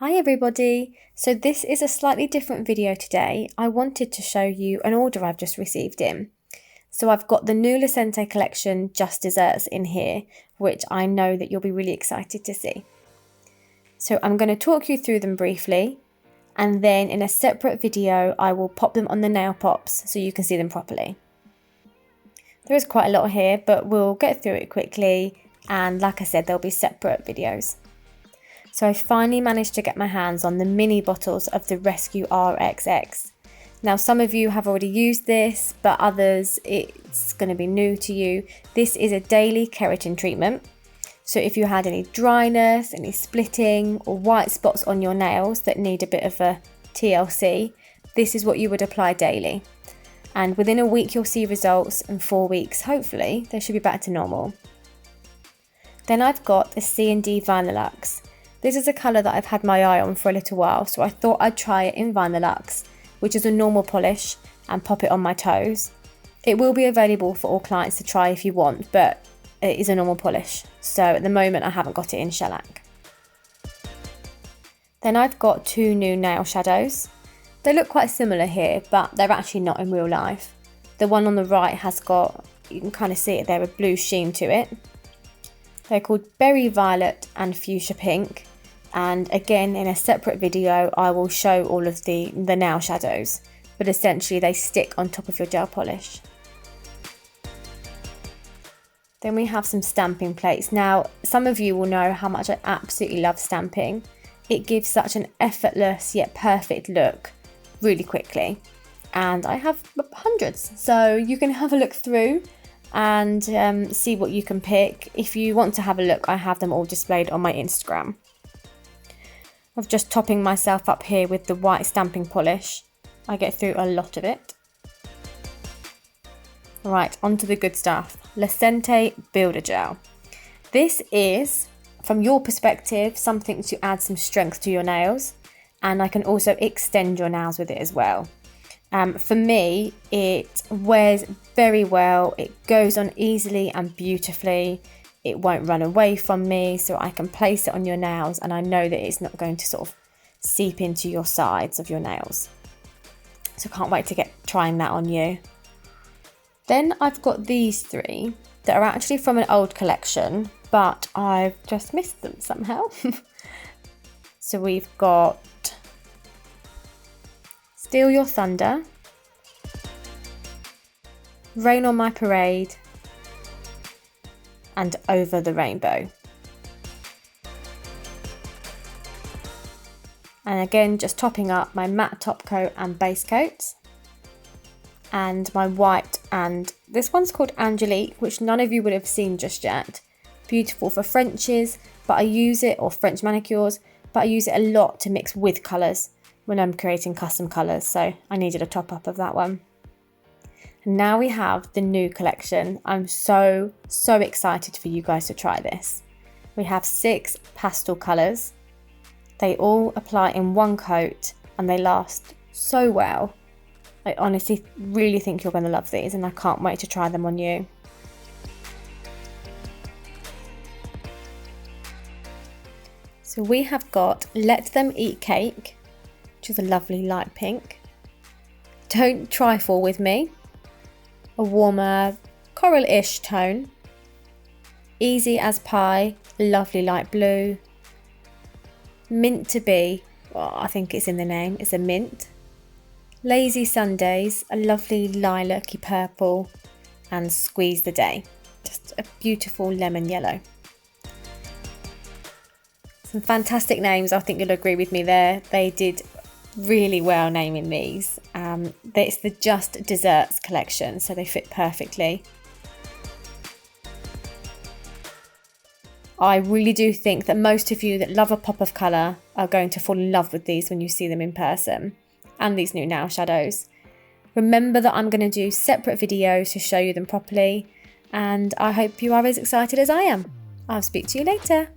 Hi everybody! So this is a slightly different video today. I wanted to show you an order I've just received in. So I've got the new Lecente collection Just Desserts in here, which I know that you'll be really excited to see. So I'm going to talk you through them briefly, and then in a separate video I will pop them on the nail pops so you can see them properly. There is quite a lot here, but we'll get through it quickly, and like I said, there'll be separate videos. So I finally managed to get my hands on the mini bottles of the RescueRxX. Now some of you have already used this, but others it's going to be new to you. This is a daily keratin treatment. So if you had any dryness, any splitting or white spots on your nails that need a bit of a TLC, this is what you would apply daily. And within a week you'll see results, and 4 weeks, hopefully, they should be back to normal. Then I've got the CND Vinylux. This is a colour that I've had my eye on for a little while, so I thought I'd try it in Vinylux, which is a normal polish, and pop it on my toes. It will be available for all clients to try if you want, but it is a normal polish, so at the moment I haven't got it in shellac. Then I've got two new nail shadows. They look quite similar here, but they're actually not in real life. The one on the right has got, you can kind of see it there, a blue sheen to it. They're called Berry Violet and Fuchsia Pink. And again, in a separate video, I will show all of the nail shadows, but essentially they stick on top of your gel polish. Then we have some stamping plates. Now, some of you will know how much I absolutely love stamping. It gives such an effortless yet perfect look really quickly. And I have hundreds, so you can have a look through and see what you can pick. If you want to have a look, I have them all displayed on my Instagram. I'm just topping myself up here with the white stamping polish. I get through a lot of it. Right, on to the good stuff. Lecente Builder Gel. This is, from your perspective, something to add some strength to your nails, and I can also extend your nails with it as well. For me, it wears very well. It goes on easily and beautifully. It won't run away from me, so I can place it on your nails and I know that it's not going to sort of seep into your sides of your nails. So can't wait to get trying that on you. Then I've got these three that are actually from an old collection, but I've just missed them somehow. So we've got Steal Your Thunder, Rain on My Parade, and Over the Rainbow. And again, just topping up my matte top coat and base coats, and my white, and this one's called Angelique, which none of you would have seen just yet. Beautiful for Frenches, but I use it, or French manicures, but I use it a lot to mix with colours when I'm creating custom colours, so I needed a top up of that one. And now we have the new collection. I'm so excited for you guys to try this. We have 6 pastel colours. They all apply in one coat and they last so well. I honestly really think you're going to love these, and I can't wait to try them on you. So we have got Let Them Eat Cake, which is a lovely light pink. Don't Trifle With Me, a warmer coral-ish tone. Easy as Pie, lovely light blue. Mint to Be, well, I think it's in the name, it's a mint. Lazy Sundays, a lovely lilac-y purple. And Squeeze the Day, just a beautiful lemon yellow. Some fantastic names, I think you'll agree with me there. They did really well naming these. It's the Just Desserts collection, so they fit perfectly. I really do think that most of you that love a pop of colour are going to fall in love with these when you see them in person, and these new nail shadows. Remember that I'm going to do separate videos to show you them properly, and I hope you are as excited as I am. I'll speak to you later.